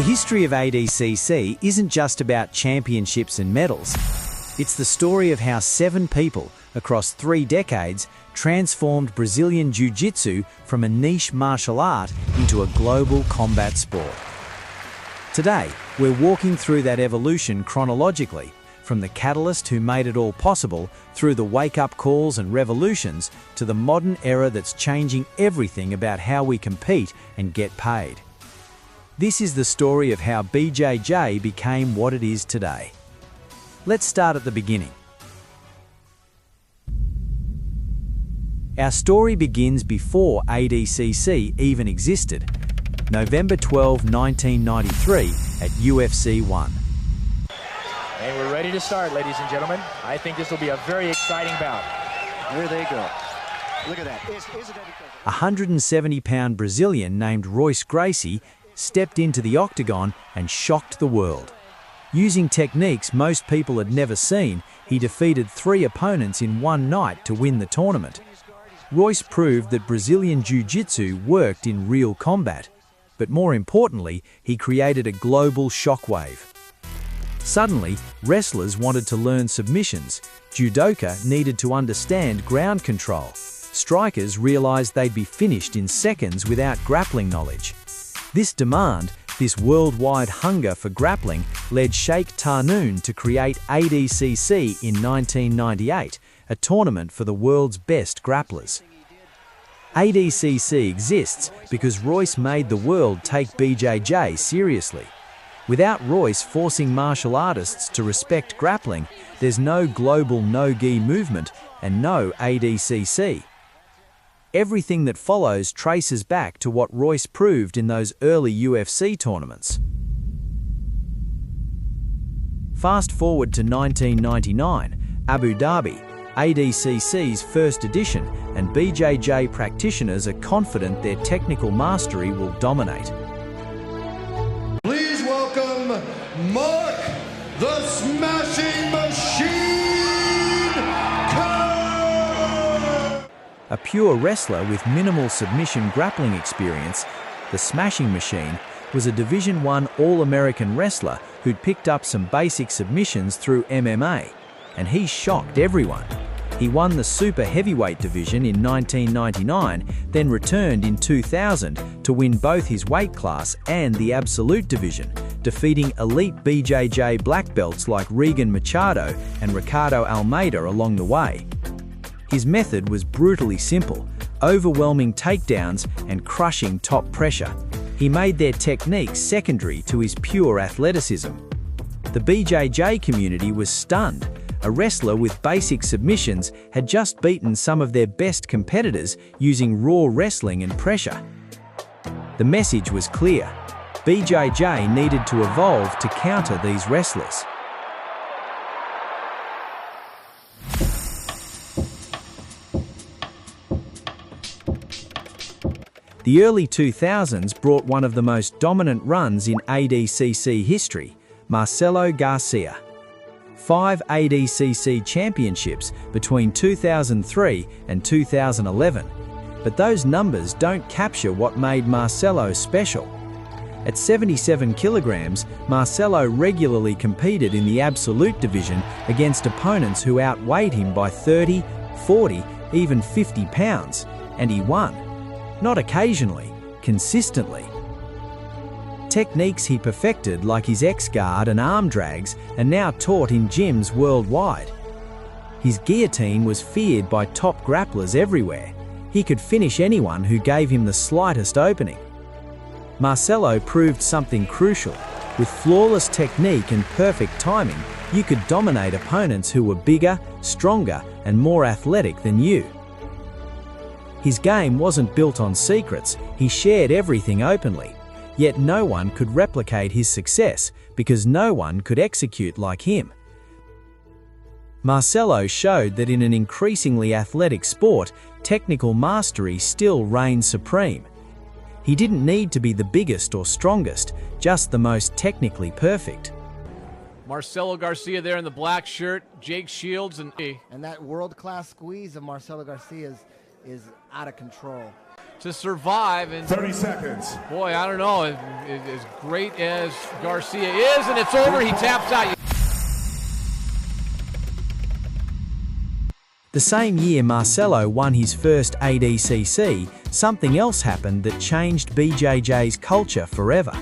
history of ADCC isn't just about championships and medals. It's the story of how 7 people, across 3 decades, transformed Brazilian Jiu-Jitsu from a niche martial art into a global combat sport. Today, we're walking through that evolution chronologically, from the catalyst who made it all possible, through the wake-up calls and revolutions, to the modern era that's changing everything about how we compete and get paid. This is the story of how BJJ became what it is today. Let's start at the beginning. Our story begins before ADCC even existed, November 12, 1993 at UFC 1. And we're ready to start, ladies and gentlemen. I think this will be a very exciting bout. Here they go. Look at that. A 170-pound Brazilian named Royce Gracie stepped into the octagon and shocked the world. Using techniques most people had never seen, he defeated 3 opponents in one night to win the tournament. Royce proved that Brazilian Jiu-Jitsu worked in real combat, but more importantly, he created a global shockwave. Suddenly, wrestlers wanted to learn submissions, judoka needed to understand ground control, strikers realized they'd be finished in seconds without grappling knowledge. This demand, this worldwide hunger for grappling, led Sheikh Tarnoon to create ADCC in 1998, a tournament for the world's best grapplers. ADCC exists because Royce made the world take BJJ seriously. Without Royce forcing martial artists to respect grappling, there's no global no-gi movement and no ADCC. Everything that follows traces back to what Royce proved in those early UFC tournaments. Fast forward to 1999, Abu Dhabi, ADCC's first edition, and BJJ practitioners are confident their technical mastery will dominate. Please welcome Mark the Smashing Machine Kerr! A pure wrestler with minimal submission grappling experience, the Smashing Machine was a Division I All-American wrestler who'd picked up some basic submissions through MMA, and he shocked everyone. He won the super heavyweight division in 1999, then returned in 2000 to win both his weight class and the absolute division, defeating elite BJJ black belts like Regan Machado and Ricardo Almeida along the way. His method was brutally simple, overwhelming takedowns and crushing top pressure. He made their techniques secondary to his pure athleticism. The BJJ community was stunned. A wrestler with basic submissions had just beaten some of their best competitors using raw wrestling and pressure. The message was clear. BJJ needed to evolve to counter these wrestlers. The early 2000s brought one of the most dominant runs in ADCC history, Marcelo Garcia. 5 ADCC championships between 2003 and 2011. But those numbers don't capture what made Marcelo special. At 77 kilograms, Marcelo regularly competed in the absolute division against opponents who outweighed him by 30, 40, even 50 pounds, and he won. Not occasionally, consistently. Techniques he perfected, like his X-guard and arm drags, are now taught in gyms worldwide. His guillotine was feared by top grapplers everywhere. He could finish anyone who gave him the slightest opening. Marcelo proved something crucial. With flawless technique and perfect timing, you could dominate opponents who were bigger, stronger, and more athletic than you. His game wasn't built on secrets, he shared everything openly. Yet no one could replicate his success because no one could execute like him. Marcelo showed that in an increasingly athletic sport, technical mastery still reigns supreme. He didn't need to be the biggest or strongest, just the most technically perfect. Marcelo Garcia there in the black shirt, Jake Shields, and that world-class squeeze of Marcelo Garcia is out of control. to survive. And 30 seconds. boy, I don't know, as great as Garcia is, and it's over, he taps out. The same year Marcelo won his first ADCC, something else happened that changed BJJ's culture forever.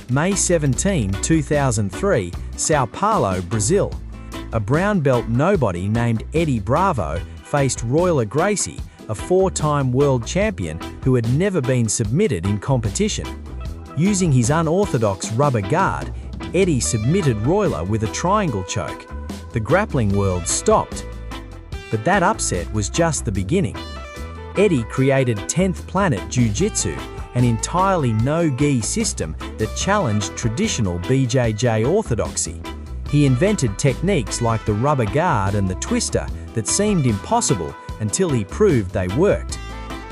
May 17, 2003, Sao Paulo, Brazil. A brown belt nobody named Eddie Bravo faced Royce Gracie, a 4-time world champion who had never been submitted in competition. Using his unorthodox rubber guard, Eddie submitted Royce with a triangle choke. The grappling world stopped. But that upset was just the beginning. Eddie created 10th Planet Jiu-Jitsu, an entirely no-gi system that challenged traditional BJJ orthodoxy. He invented techniques like the rubber guard and the twister that seemed impossible until he proved they worked.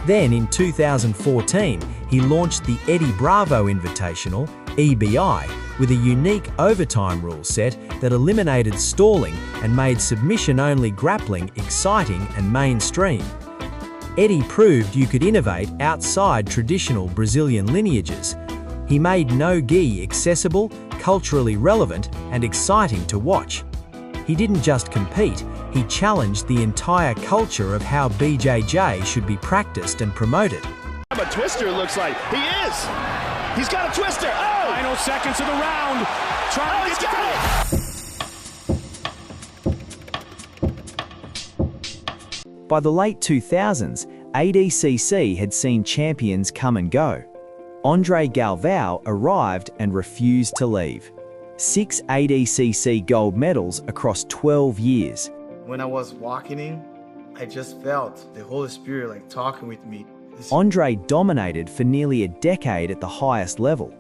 Then in 2014, he launched the Eddie Bravo Invitational, EBI, with a unique overtime rule set that eliminated stalling and made submission-only grappling exciting and mainstream. Eddie proved you could innovate outside traditional Brazilian lineages. He made no-gi accessible, culturally relevant, and exciting to watch. He didn't just compete, he challenged the entire culture of how BJJ should be practiced and promoted. A twister, it looks like. He is! He's got a twister! Oh! Final seconds of the round. He's got it! By the late 2000s, ADCC had seen champions come and go. André Galvão arrived and refused to leave. 6 ADCC gold medals across 12 years. When I was walking in, I just felt the Holy Spirit talking with me. André dominated for nearly a decade at the highest level.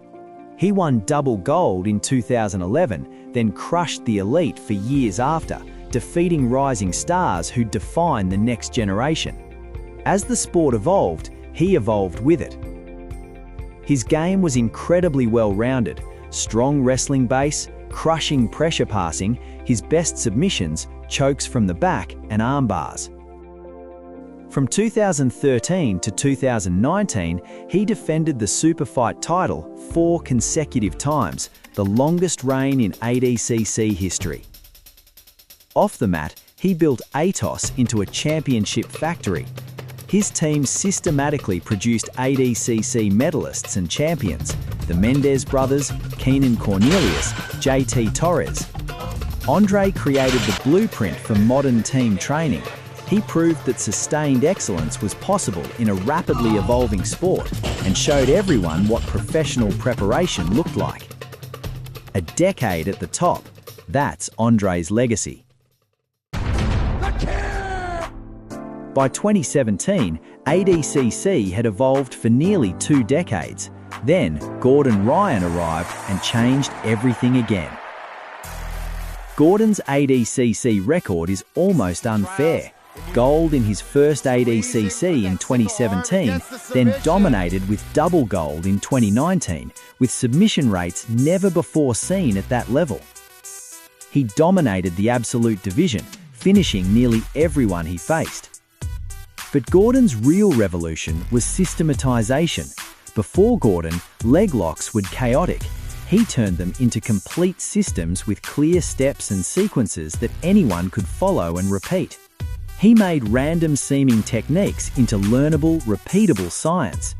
He won double gold in 2011, then crushed the elite for years after, defeating rising stars who defined the next generation. As the sport evolved, he evolved with it. His game was incredibly well-rounded, strong wrestling base, crushing pressure passing, his best submissions, chokes from the back, and arm bars. From 2013 to 2019, he defended the Super Fight title 4 consecutive times, the longest reign in ADCC history. Off the mat, he built ATOS into a championship factory. His team systematically produced ADCC medalists and champions, the Mendes brothers, Keenan Cornelius, JT Torres. André created the blueprint for modern team training. He proved that sustained excellence was possible in a rapidly evolving sport and showed everyone what professional preparation looked like. A decade at the top, that's André's legacy. By 2017, ADCC had evolved for nearly 2 decades. Then, Gordon Ryan arrived and changed everything again. Gordon's ADCC record is almost unfair. Gold in his first ADCC in 2017, then dominated with double gold in 2019, with submission rates never before seen at that level. He dominated the absolute division, finishing nearly everyone he faced. But Gordon's real revolution was systematization. Before Gordon, leg locks were chaotic. He turned them into complete systems with clear steps and sequences that anyone could follow and repeat. He made random-seeming techniques into learnable, repeatable science.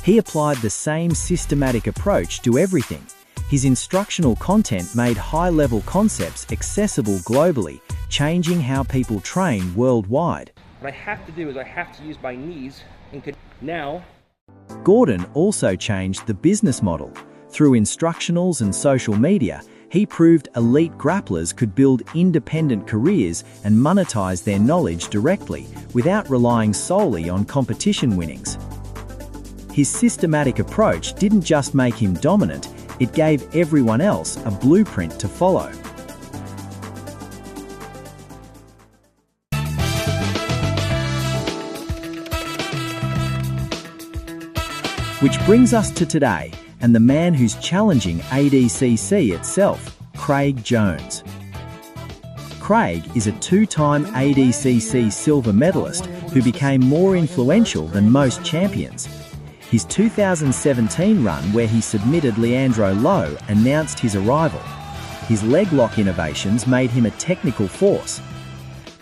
He applied the same systematic approach to everything. His instructional content made high-level concepts accessible globally, changing how people train worldwide. What I have to do is I have to use my knees and now. Gordon also changed the business model. Through instructionals and social media, he proved elite grapplers could build independent careers and monetize their knowledge directly without relying solely on competition winnings. His systematic approach didn't just make him dominant, it gave everyone else a blueprint to follow. Which brings us to today, and the man who's challenging ADCC itself, Craig Jones. Craig is a two-time ADCC silver medalist who became more influential than most champions. His 2017 run, where he submitted Leandro Lo, announced his arrival. His leg lock innovations made him a technical force.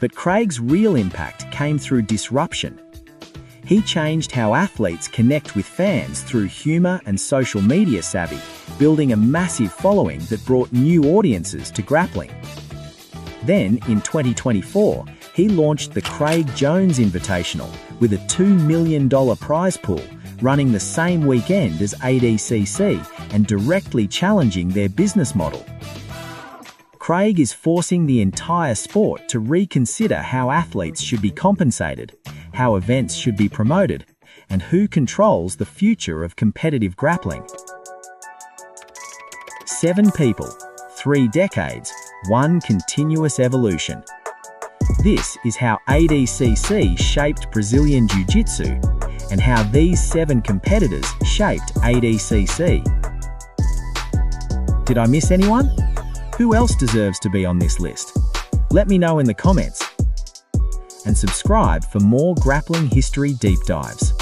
But Craig's real impact came through disruption. He changed how athletes connect with fans through humor and social media savvy, building a massive following that brought new audiences to grappling. Then, in 2024, he launched the Craig Jones Invitational with a $2 million prize pool, running the same weekend as ADCC and directly challenging their business model. Craig is forcing the entire sport to reconsider how athletes should be compensated, how events should be promoted, and who controls the future of competitive grappling. 7 people, 3 decades, 1 continuous evolution. This is how ADCC shaped Brazilian Jiu-Jitsu, and how these 7 competitors shaped ADCC. Did I miss anyone? Who else deserves to be on this list? Let me know in the comments. And subscribe for more grappling history deep dives.